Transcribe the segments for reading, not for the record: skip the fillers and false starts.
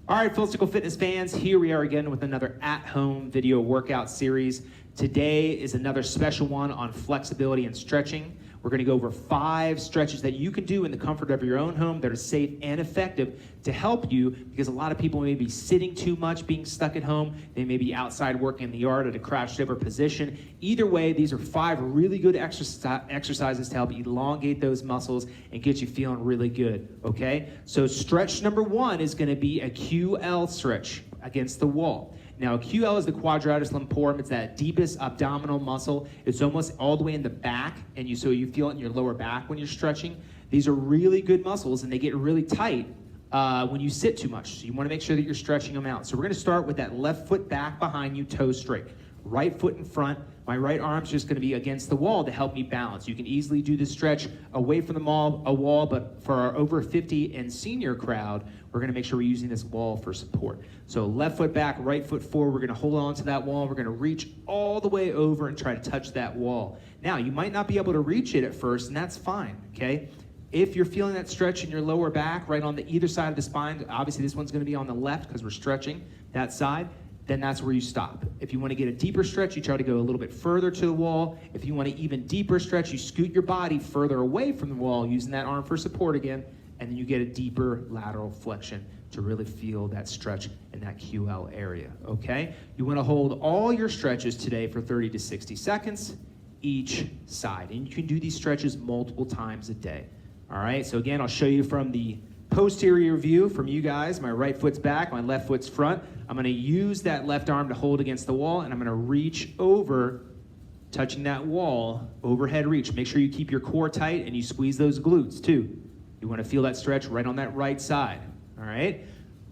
All right, Physical Fitness fans, here we are again with another at-home video workout series. Today is another special one on flexibility and stretching. We're going to go over 5 stretches that you can do in the comfort of your own home that are safe and effective to help you, because a lot of people may be sitting too much, being stuck at home. They may be outside working in the yard at a crouched over position. Either way, these are 5 really good exercises to help elongate those muscles and get you feeling really good, okay? So stretch number 1 is going to be a QL stretch against the wall. Now, a QL is the quadratus lumborum. It's that deepest abdominal muscle. It's almost all the way in the back, and so you feel it in your lower back when you're stretching. These are really good muscles, and they get really tight when you sit too much. So you want to make sure that you're stretching them out. So we're going to start with that left foot back behind you, toes straight. Right foot in front. My right arm's just going to be against the wall to help me balance. You can easily do this stretch away from the wall, but for our over 50 and senior crowd, we're going to make sure we're using this wall for support. So left foot back, right foot forward. We're going to hold on to that wall. We're going to reach all the way over and try to touch that wall. Now, you might not be able to reach it at first, and that's fine, okay? If you're feeling that stretch in your lower back, right on the either side of the spine, obviously this one's going to be on the left because we're stretching that side, then that's where you stop. If you want to get a deeper stretch, you try to go a little bit further to the wall. If you want an even deeper stretch, you scoot your body further away from the wall, using that arm for support again, and then you get a deeper lateral flexion to really feel that stretch in that QL area, okay? You want to hold all your stretches today for 30 to 60 seconds each side, and you can do these stretches multiple times a day, all right? So again, I'll show you from the posterior view from you guys. My right foot's back, my left foot's front. I'm going to use that left arm to hold against the wall, and I'm going to reach over, touching that wall, overhead reach. Make sure you keep your core tight and you squeeze those glutes too. You want to feel that stretch right on that right side, all right?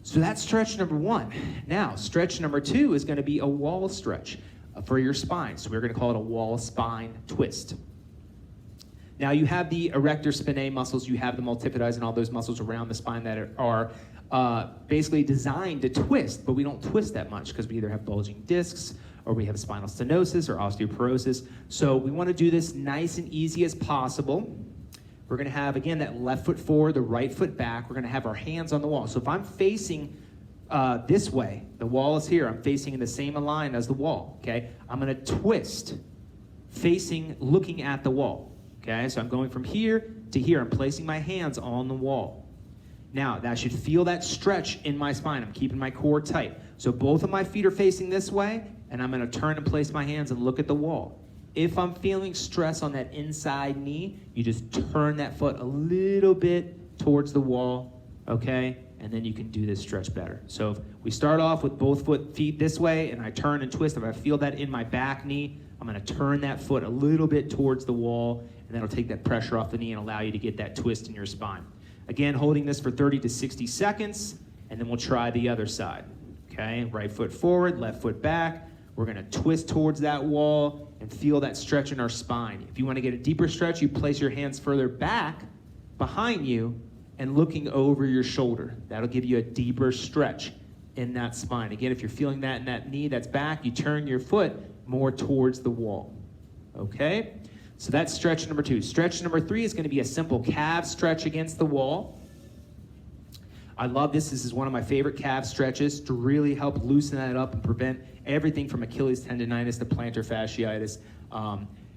So that's stretch number 1. Now, stretch number 2 is going to be a wall stretch for your spine. So we're going to call it a wall spine twist. Now, you have the erector spinae muscles, you have the multifidus and all those muscles around the spine that are basically designed to twist, but we don't twist that much because we either have bulging discs or we have spinal stenosis or osteoporosis. So we want to do this nice and easy as possible. We're going to have, again, that left foot forward, the right foot back. We're going to have our hands on the wall. So if I'm facing this way, the wall is here, I'm facing in the same line as the wall, okay? I'm going to twist, looking at the wall. Okay, so I'm going from here to here. I'm placing my hands on the wall. Now, that should feel that stretch in my spine. I'm keeping my core tight. So both of my feet are facing this way, and I'm going to turn and place my hands and look at the wall. If I'm feeling stress on that inside knee, you just turn that foot a little bit towards the wall, okay? And then you can do this stretch better. So if we start off with both feet this way, and I turn and twist. If I feel that in my back knee, I'm going to turn that foot a little bit towards the wall, and that'll take that pressure off the knee and allow you to get that twist in your spine. Again, holding this for 30 to 60 seconds, and then we'll try the other side. Okay, right foot forward, left foot back. We're going to twist towards that wall and feel that stretch in our spine. If you want to get a deeper stretch, you place your hands further back behind you and looking over your shoulder. That'll give you a deeper stretch in that spine. Again, if you're feeling that in that knee that's back, you turn your foot more towards the wall. Okay? So that's stretch number 2. Stretch number 3 is going to be a simple calf stretch against the wall. I love this. This is one of my favorite calf stretches to really help loosen that up and prevent everything from Achilles tendonitis to plantar fasciitis.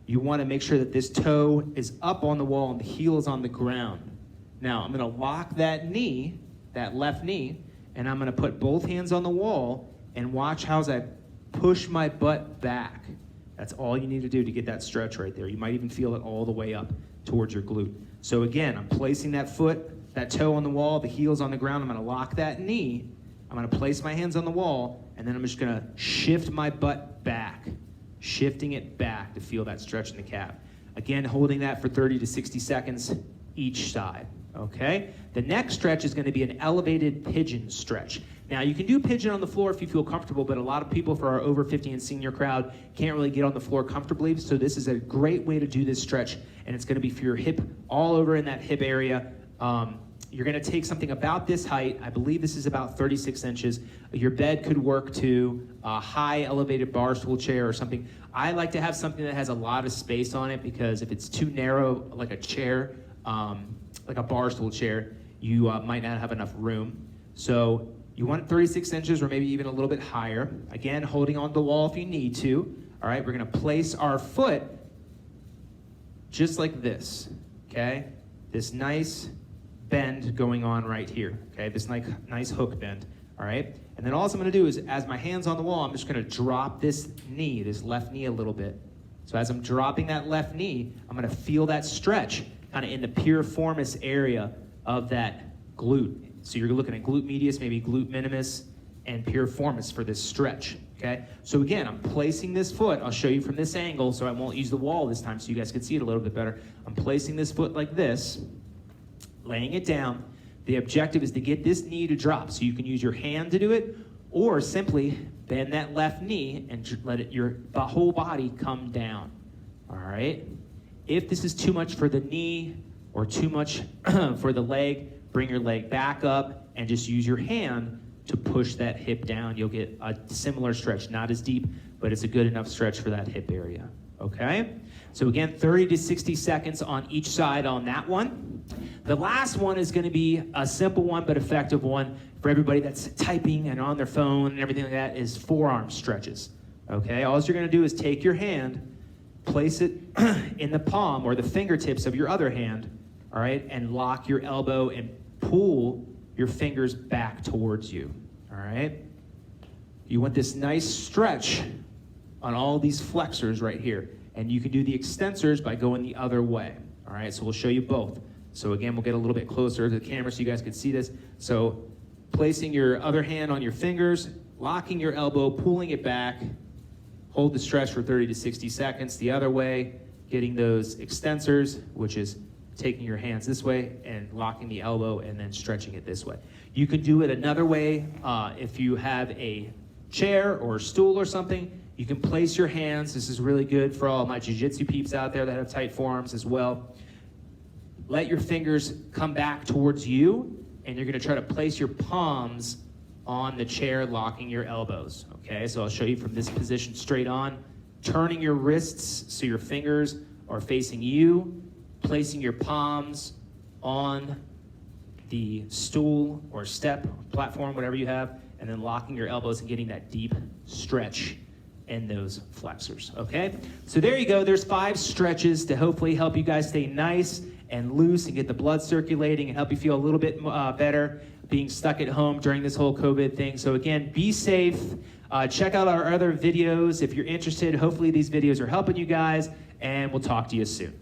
You want to make sure that this toe is up on the wall and the heel is on the ground. Now, I'm going to lock that knee, that left knee, and I'm going to put both hands on the wall and watch how as I push my butt back. That's all you need to do to get that stretch right there. You might even feel it all the way up towards your glute. So again, I'm placing that foot, that toe on the wall, the heel's on the ground. I'm going to lock that knee. I'm going to place my hands on the wall, and then I'm just going to shift my butt back, shifting it back to feel that stretch in the calf. Again, holding that for 30 to 60 seconds each side, okay? The next stretch is going to be an elevated pigeon stretch. Now, you can do pigeon on the floor if you feel comfortable, but a lot of people for our over 50 and senior crowd can't really get on the floor comfortably, so this is a great way to do this stretch, and it's going to be for your hip, all over in that hip area. You're going to take something about this height. I believe this is about 36 inches. Your bed could work to a high elevated bar stool chair or something. I like to have something that has a lot of space on it, because if it's too narrow, like a chair, like a bar stool chair, you might not have enough room. So You want 36 inches or maybe even a little bit higher. Again, holding on the wall if you need to. All right, we're gonna place our foot just like this, okay? This nice bend going on right here, okay? This nice hook bend, all right? And then all I'm gonna do is, as my hand's on the wall, I'm just gonna drop this knee, this left knee a little bit. So as I'm dropping that left knee, I'm gonna feel that stretch kind of in the piriformis area of that glute. So you're looking at glute medius, maybe glute minimus, and piriformis for this stretch, okay? So again, I'm placing this foot, I'll show you from this angle, so I won't use the wall this time so you guys can see it a little bit better. I'm placing this foot like this, laying it down. The objective is to get this knee to drop, so you can use your hand to do it, or simply bend that left knee and let your whole body come down, all right? If this is too much for the knee or too much for the leg, bring your leg back up and just use your hand to push that hip down. You'll get a similar stretch, not as deep, but it's a good enough stretch for that hip area, okay? So again, 30 to 60 seconds on each side on that one. The last one is gonna be a simple one, but effective one for everybody that's typing and on their phone and everything like that, is forearm stretches, okay? All you're gonna do is take your hand, place it in the palm or the fingertips of your other hand, all right, and lock your elbow and pull your fingers back towards you, all right? You want this nice stretch on all these flexors right here, and you can do the extensors by going the other way, all right? So we'll show you both. So again, we'll get a little bit closer to the camera so you guys can see this. So placing your other hand on your fingers, locking your elbow, pulling it back, hold the stretch for 30 to 60 seconds. The other way, getting those extensors, which is taking your hands this way and locking the elbow and then stretching it this way. You can do it another way. If you have a chair or a stool or something, you can place your hands. This is really good for all my jiu-jitsu peeps out there that have tight forearms as well. Let your fingers come back towards you, and you're gonna try to place your palms on the chair, locking your elbows, okay? So I'll show you from this position straight on, turning your wrists so your fingers are facing you, placing your palms on the stool or step, platform, whatever you have, and then locking your elbows and getting that deep stretch in those flexors, okay? So there you go, there's 5 stretches to hopefully help you guys stay nice and loose and get the blood circulating and help you feel a little bit better being stuck at home during this whole COVID thing. So again, be safe. Check out our other videos if you're interested. Hopefully these videos are helping you guys, and we'll talk to you soon.